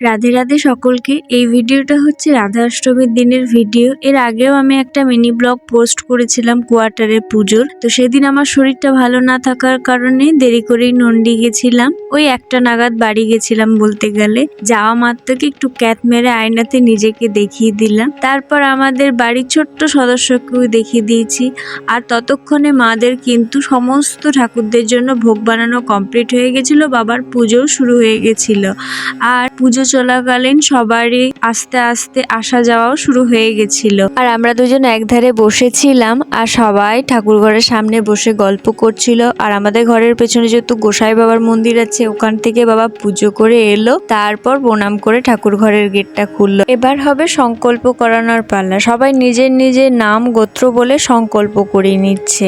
রাধে রাধে সকলকে। এই ভিডিওটা হচ্ছে রাধা অষ্টমীর দিনের ভিডিও। এর আগেও আমি একটা মিনি ব্লগ পোস্ট করেছিলাম কোয়ার্টারের পুজোর। তো সেদিন আমার শরীরটা ভালো না থাকার কারণে দেরি করেই নন্দি গেছিলাম। ওই 1টা নাগাদ বাড়ি গেছিলাম বলতে গেলে। যাওয়া মাত্রকে একটু ক্যাত মেরে আয়নাতে নিজেকে দেখিয়ে দিলাম। তারপর আমাদের বাড়ির ছোট্ট সদস্যকেও দেখিয়ে দিয়েছি। আর ততক্ষণে মাদের কিন্তু সমস্ত ঠাকুরদের জন্য ভোগ বানানো কমপ্লিট হয়ে গেছিল, বাবার পুজোও শুরু হয়ে গেছিল। আর পুজো চলাকালীন সবারই আস্তে আস্তে আসা যাওয়াও শুরু হয়ে গেছিল। আর আমরা দুজন একধারে বসেছিলাম আর সবাই ঠাকুর ঘরের সামনে বসে গল্প করছিল। আর আমাদের ঘরের পেছনে যেহেতু গোসাই বাবার মন্দির আছে, ওখান থেকে বাবা পুজো করে এলো, তারপর প্রণাম করে ঠাকুর ঘরের গেটটা খুললো। এবার হবে সংকল্প করানোর পালা। সবাই নিজের নিজের নাম গোত্র বলে সংকল্প করে নিচ্ছে।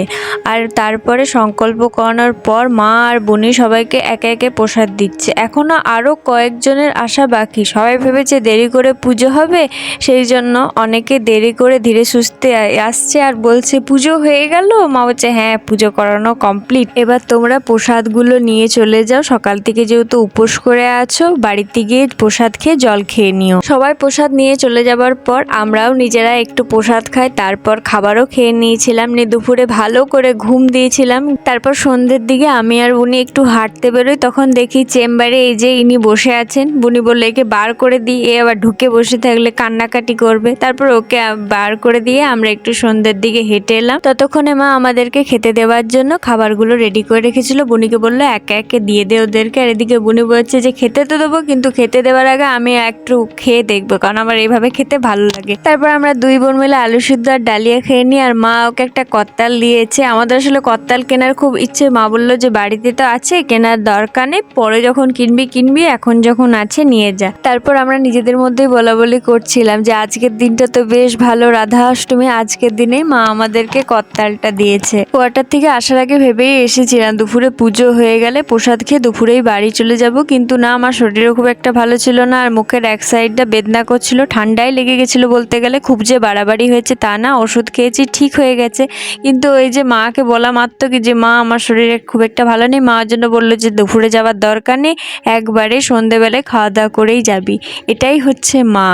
আর তারপরে সংকল্প করানোর পর মা আর বোনি সবাইকে একে একে প্রসাদ দিচ্ছে। এখনো আরো কয়েকজনের আসা বাকি। সবাই ভেবেছে দেরি করে পুজো হবে, সেই জন্য অনেকে দেরি করে ধীরে সুস্থে আসছে আর বলছে পুজো হয়ে গেল। মা বলছে হ্যাঁ, পুজো করানো কমপ্লিট, এবার তোমরা প্রসাদগুলো নিয়ে চলে যাও। সকাল থেকে যেহেতু উপোস করে আছো, বাড়িতে গিয়ে প্রসাদ খেয়ে জল খেয়ে নিও। সবাই প্রসাদ নিয়ে চলে যাবার পর আমরাও নিজেরা একটু প্রসাদ খাই, তারপর খাবারও খেয়ে নিয়েছিলাম। দুপুরে ভালো করে ঘুম দিয়েছিলাম। তারপর সন্ধ্যের দিকে আমি আর উনি একটু হাঁটতে বেরোই, তখন দেখি চেম্বারে এই যে ইনি বসে আছেন। বুনি বললো একে বার করে দিই, এ আবার ঢুকে বসে থাকলে কান্নাকাটি করবে। তারপর ওকে বার করে দিয়ে আমরা একটু সন্ধ্যের দিকে হেঁটে এলাম। ততক্ষণে মা আমাদেরকে খেতে দেওয়ার জন্য খাবারগুলো রেডি করে রেখেছিল। বুনিকে বললো একে একে দিয়ে দে ওদেরকে। আর এদিকে বুনি বলছে যে খেতে তো দেবো, কিন্তু খেতে দেওয়ার আগে আমি একটু খেয়ে দেখবো, কারণ আমার এইভাবে খেতে ভালো লাগে। তারপর আমরা দুই বোন মিলে আলু সিদ্ধ আর ডালিয়া খেয়ে নিই। আর মা ওকে একটা কত্তাল দিয়েছে। আমাদের আসলে কত্তাল কেনার খুব ইচ্ছে। মা বললো যে বাড়িতে তো আছে, কেনার দরকার নেই, পরে যখন কিনবি, এখন যখন আছে নিয়ে যা। তারপর আমরা নিজেদের মধ্যেই বলাবলি করছিলাম যে আজকের দিনটা তো বেশ ভালো, রাধা অষ্টমী, আজকের দিনেই মা আমাদেরকে কত্তালটা দিয়েছে। কোয়ার্টার থেকে আসার আগে ভেবেই এসেছিলাম দুপুরে পুজো হয়ে গেলে প্রসাদ খেয়ে দুপুরেই বাড়ি চলে যাব, কিন্তু না, আমার শরীরও খুব একটা ভালো ছিল না। আর মুখের এক সাইডটা বেদনা করছিল, ঠান্ডায় লেগে গেছিল বলতে গেলে। খুব যে বাড়াবাড়ি হয়েছে তা না, ওষুধ খেয়েছি ঠিক হয়ে গেছে। কিন্তু ওই যে মাকে বলা মাত্র কি যে মা আমার শরীরে খুব একটা ভালো নেই, মার জন্য বললো যে দুপুরে যাওয়ার দরকার নেই, একবারে সন্ধেবেলায় খাওয়া দাওয়া করেই যাবি। এটাই হচ্ছে মা।